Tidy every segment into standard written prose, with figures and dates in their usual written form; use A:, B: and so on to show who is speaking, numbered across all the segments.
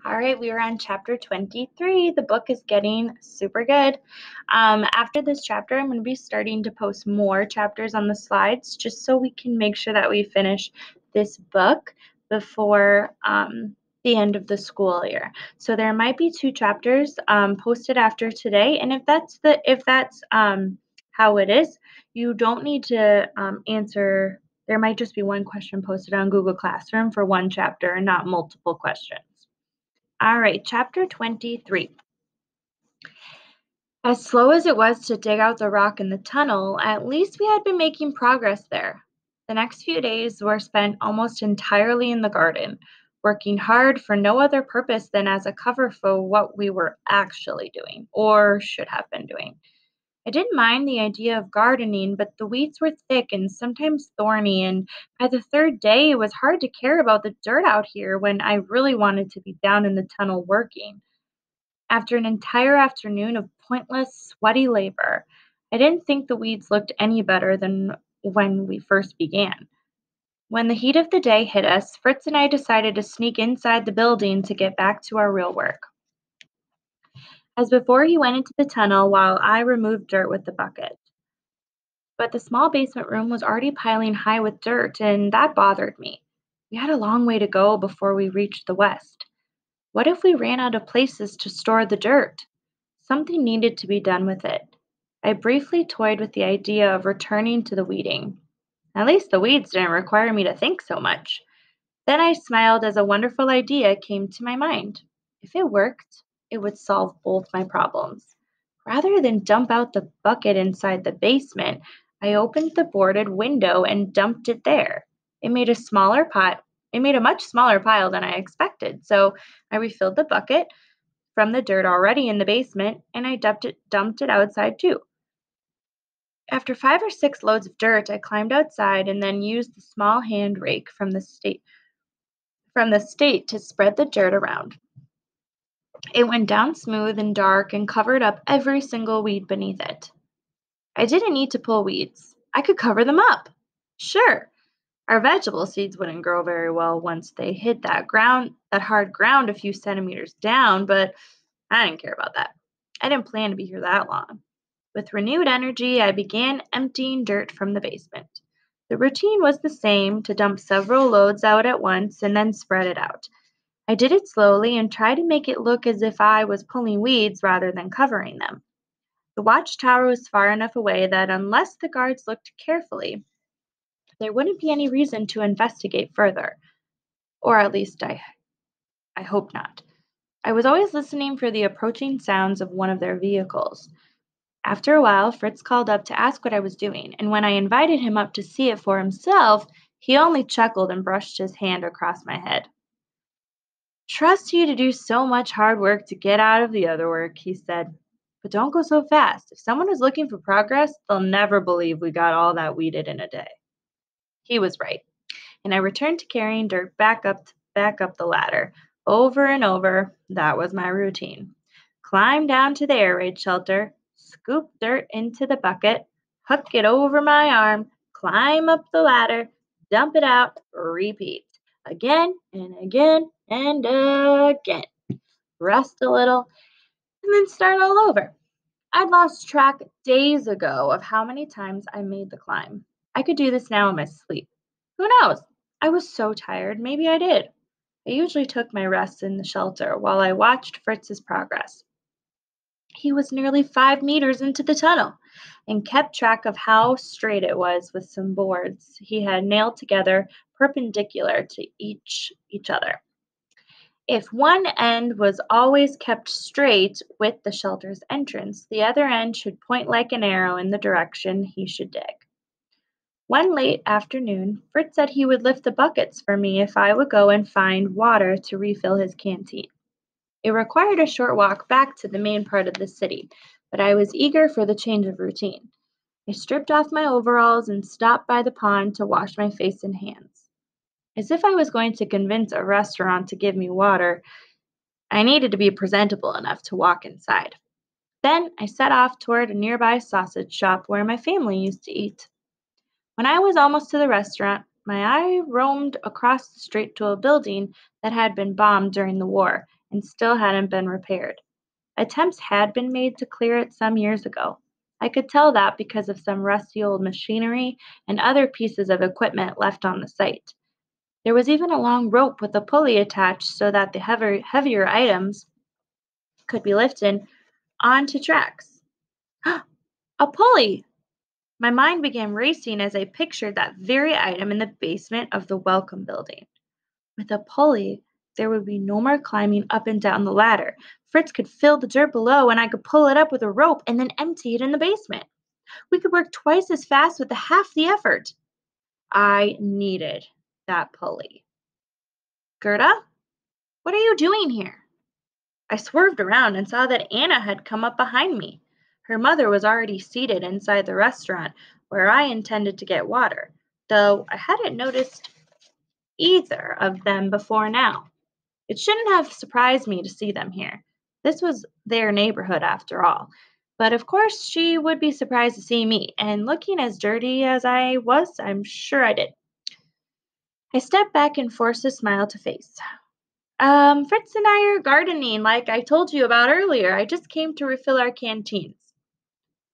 A: All right, we are on chapter 23. The book is getting super good. After this chapter, I'm going to be starting to post more chapters on the slides just so we can make sure that we finish this book before the end of the school year. So there might be two chapters posted after today, and if that's how it is, you don't need to answer. There might just be one question posted on Google Classroom for one chapter and not multiple questions. All right, chapter 23. As slow as it was to dig out the rock in the tunnel, at least we had been making progress there. The next few days were spent almost entirely in the garden, working hard for no other purpose than as a cover for what we were actually doing, or should have been doing. I didn't mind the idea of gardening, but the weeds were thick and sometimes thorny, and by the third day it was hard to care about the dirt out here when I really wanted to be down in the tunnel working. After an entire afternoon of pointless, sweaty labor, I didn't think the weeds looked any better than when we first began. When the heat of the day hit us, Fritz and I decided to sneak inside the building to get back to our real work. As before, he went into the tunnel while I removed dirt with the bucket. But the small basement room was already piling high with dirt, and that bothered me. We had a long way to go before we reached the west. What if we ran out of places to store the dirt? Something needed to be done with it. I briefly toyed with the idea of returning to the weeding. At least the weeds didn't require me to think so much. Then I smiled as a wonderful idea came to my mind. If it worked, it would solve both my problems. Rather than dump out the bucket inside the basement, I opened the boarded window and dumped it there. It made a smaller pot. It made a much smaller pile than I expected, so I refilled the bucket from the dirt already in the basement and I dumped it outside too. After 5 or 6 loads of dirt, I climbed outside and then used the small hand rake from the state to spread the dirt around. It went down smooth and dark and covered up every single weed beneath it. I didn't need to pull weeds. I could cover them up. Sure, our vegetable seeds wouldn't grow very well once they hit that hard ground a few centimeters down, but I didn't care about that. I didn't plan to be here that long. With renewed energy, I began emptying dirt from the basement. The routine was the same, to dump several loads out at once and then spread it out. I did it slowly and tried to make it look as if I was pulling weeds rather than covering them. The watchtower was far enough away that unless the guards looked carefully, there wouldn't be any reason to investigate further. Or at least I hope not. I was always listening for the approaching sounds of one of their vehicles. After a while, Fritz called up to ask what I was doing, and when I invited him up to see it for himself, he only chuckled and brushed his hand across my head. Trust you to do so much hard work to get out of the other work, he said. But don't go so fast. If someone is looking for progress, they'll never believe we got all that weeded in a day. He was right, and I returned to carrying dirt back up the ladder. Over and over, that was my routine. Climb down to the air raid shelter, scoop dirt into the bucket, hook it over my arm, climb up the ladder, dump it out, repeat. Again and again and again. Rest a little, and then start all over. I'd lost track days ago of how many times I made the climb. I could do this now in my sleep. Who knows? I was so tired, maybe I did. I usually took my rest in the shelter while I watched Fritz's progress. He was nearly 5 meters into the tunnel and kept track of how straight it was with some boards he had nailed together perpendicular to each other. If one end was always kept straight with the shelter's entrance, the other end should point like an arrow in the direction he should dig. One late afternoon, Fritz said he would lift the buckets for me if I would go and find water to refill his canteen. It required a short walk back to the main part of the city, but I was eager for the change of routine. I stripped off my overalls and stopped by the pond to wash my face and hands. As if I was going to convince a restaurant to give me water, I needed to be presentable enough to walk inside. Then I set off toward a nearby sausage shop where my family used to eat. When I was almost to the restaurant, my eye roamed across the street to a building that had been bombed during the war and still hadn't been repaired. Attempts had been made to clear it some years ago. I could tell that because of some rusty old machinery and other pieces of equipment left on the site. There was even a long rope with a pulley attached so that the heavier items could be lifted onto tracks. A pulley! My mind began racing as I pictured that very item in the basement of the Welcome building. With a pulley, there would be no more climbing up and down the ladder. Fritz could fill the dirt below, and I could pull it up with a rope and then empty it in the basement. We could work twice as fast with half the effort. I needed that pulley. Gerda, what are you doing here? I swerved around and saw that Anna had come up behind me. Her mother was already seated inside the restaurant where I intended to get water, though I hadn't noticed either of them before now. It shouldn't have surprised me to see them here. This was their neighborhood after all. But of course, she would be surprised to see me, and looking as dirty as I was, I'm sure I did. I stepped back and forced a smile to face. Fritz and I are gardening like I told you about earlier. I just came to refill our canteens.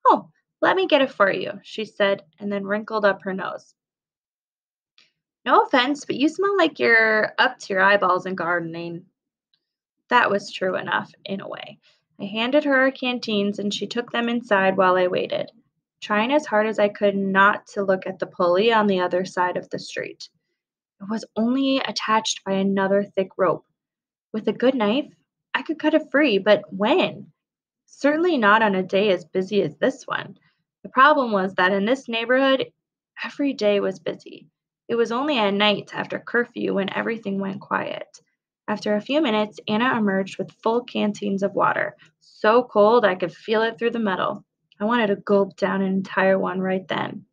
A: Oh, let me get it for you, she said, and then wrinkled up her nose. No offense, but you smell like you're up to your eyeballs in gardening. That was true enough, in a way. I handed her our canteens, and she took them inside while I waited, trying as hard as I could not to look at the pulley on the other side of the street. It was only attached by another thick rope. With a good knife, I could cut it free, but when? Certainly not on a day as busy as this one. The problem was that in this neighborhood, every day was busy. It was only at night after curfew when everything went quiet. After a few minutes, Anna emerged with full canteens of water, so cold I could feel it through the metal. I wanted to gulp down an entire one right then.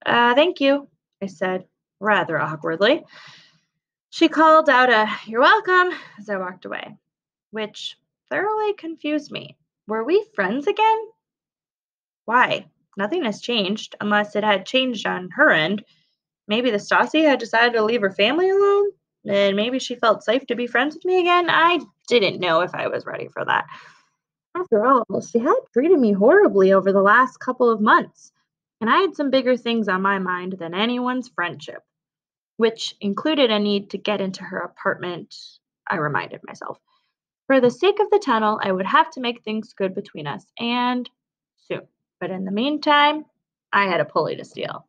A: Thank you, I said, rather awkwardly. She called out "You're welcome" as I walked away, which thoroughly confused me. Were we friends again? Why? Nothing has changed, unless it had changed on her end. Maybe the Stassi had decided to leave her family alone, and maybe she felt safe to be friends with me again. I didn't know if I was ready for that. After all, she had treated me horribly over the last couple of months, and I had some bigger things on my mind than anyone's friendship, which included a need to get into her apartment, I reminded myself. For the sake of the tunnel, I would have to make things good between us, and soon. But in the meantime, I had a pulley to steal.